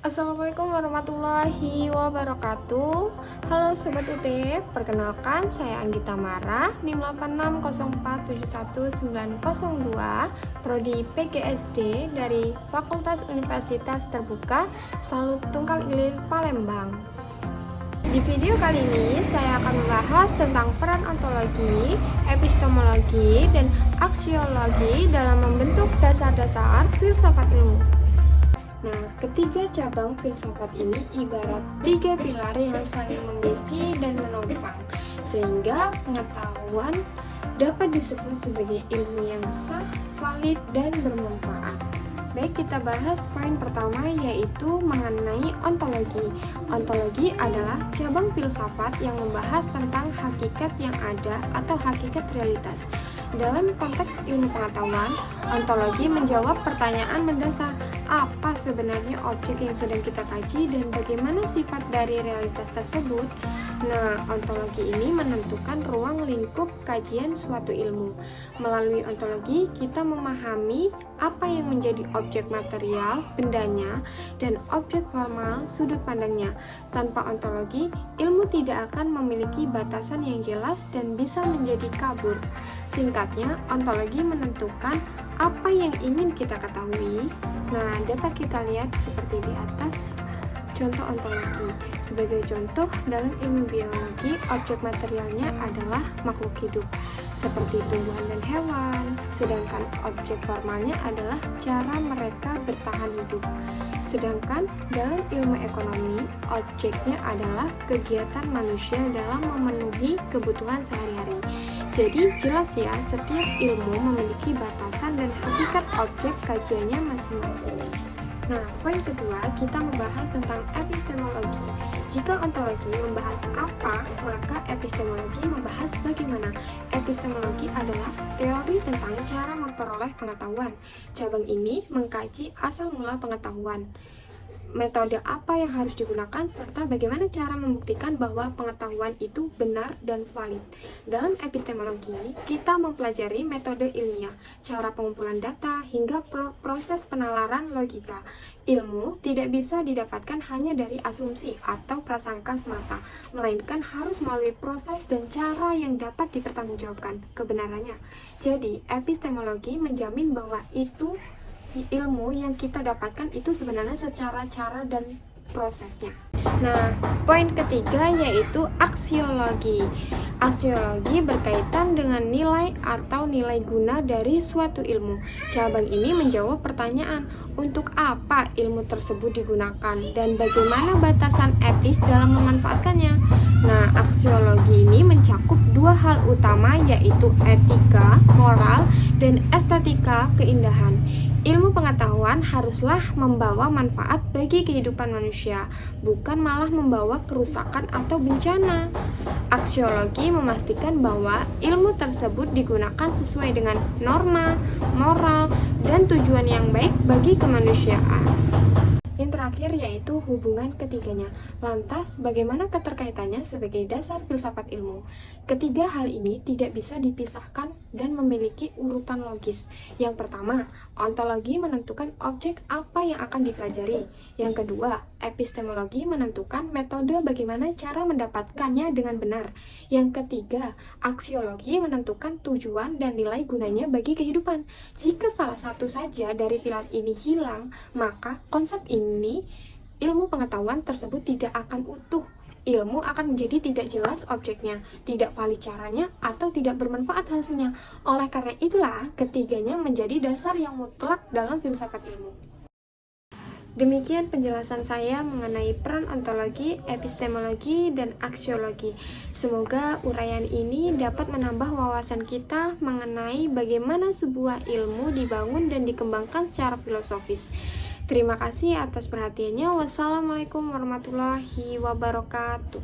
Assalamualaikum warahmatullahi wabarakatuh. Halo Sobat UT, perkenalkan saya Anggita Mara, NIM 8604719102, Prodi PGSD dari Fakultas Universitas Terbuka Salut Tunggal Ilir Palembang. Di video kali ini saya akan membahas tentang peran ontologi, epistemologi, dan aksiologi dalam membentuk dasar-dasar filsafat ilmu. Nah, ketiga cabang filsafat ini ibarat tiga pilar yang saling mengisi dan menopang, sehingga pengetahuan dapat disebut sebagai ilmu yang sah, valid, dan bermanfaat. Baik, kita bahas poin pertama, yaitu mengenai ontologi. Ontologi adalah cabang filsafat yang membahas tentang hakikat yang ada atau hakikat realitas. Dalam konteks ilmu pengetahuan, ontologi menjawab pertanyaan mendasar, apa sebenarnya objek yang sedang kita kaji dan bagaimana sifat dari realitas tersebut. Nah, ontologi ini menentukan ruang lingkup kajian suatu ilmu. Melalui ontologi, kita memahami apa yang menjadi objek material, bendanya, dan objek formal, sudut pandangnya. Tanpa ontologi, ilmu tidak akan memiliki batasan yang jelas dan bisa menjadi kabur. Singkatnya, ontologi menentukan apa yang ingin kita ketahui. Nah, dapat kita lihat seperti di atas. Contoh ontologi. Sebagai contoh, dalam ilmu biologi, objek materialnya adalah makhluk hidup, seperti tumbuhan dan hewan. Sedangkan objek formalnya adalah cara mereka bertahan hidup. Sedangkan dalam ilmu ekonomi, objeknya adalah kegiatan manusia dalam memenuhi kebutuhan sehari-hari. Jadi jelas ya, setiap ilmu memiliki batasan dan hakikat objek kajiannya masing-masing. Nah, poin kedua, kita membahas tentang epistemologi. Jika ontologi membahas apa, maka epistemologi membahas bagaimana. Epistemologi adalah teori tentang cara memperoleh pengetahuan. Cabang ini mengkaji asal mula pengetahuan, metode apa yang harus digunakan, serta bagaimana cara membuktikan bahwa pengetahuan itu benar dan valid. Dalam epistemologi, kita mempelajari metode ilmiah, cara pengumpulan data, hingga proses penalaran logika. Ilmu tidak bisa didapatkan hanya dari asumsi atau prasangka semata, melainkan harus melalui proses dan cara yang dapat dipertanggungjawabkan kebenarannya. Jadi, epistemologi menjamin bahwa itu ilmu yang kita dapatkan itu sebenarnya secara cara dan prosesnya. Nah, poin ketiga yaitu aksiologi. Aksiologi berkaitan dengan nilai atau nilai guna dari suatu ilmu. Cabang ini menjawab pertanyaan, untuk apa ilmu tersebut digunakan dan bagaimana batasan etis dalam memanfaatkannya. Nah, aksiologi ini mencakup dua hal utama, yaitu etika, moral, dan estetika, keindahan. Ilmu pengetahuan haruslah membawa manfaat bagi kehidupan manusia, bukan malah membawa kerusakan atau bencana. Aksiologi memastikan bahwa ilmu tersebut digunakan sesuai dengan norma, moral, dan tujuan yang baik bagi kemanusiaan. Yang terakhir yaitu hubungan ketiganya. Lantas, bagaimana keterkaitannya sebagai dasar filsafat ilmu? Ketiga hal ini tidak bisa dipisahkan dan memiliki urutan logis. Yang pertama, ontologi menentukan objek apa yang akan dipelajari. Yang kedua, epistemologi menentukan metode bagaimana cara mendapatkannya dengan benar. Yang ketiga, aksiologi menentukan tujuan dan nilai gunanya bagi kehidupan. Jika salah satu saja dari pilar ini hilang, maka konsep ini, ilmu pengetahuan tersebut tidak akan utuh. Ilmu akan menjadi tidak jelas objeknya, tidak valid caranya, atau tidak bermanfaat hasilnya. Oleh karena itulah, ketiganya menjadi dasar yang mutlak dalam filsafat ilmu. Demikian penjelasan saya mengenai peran ontologi, epistemologi, dan aksiologi. Semoga uraian ini dapat menambah wawasan kita mengenai bagaimana sebuah ilmu dibangun dan dikembangkan secara filosofis. Terima kasih atas perhatiannya. Wassalamualaikum warahmatullahi wabarakatuh.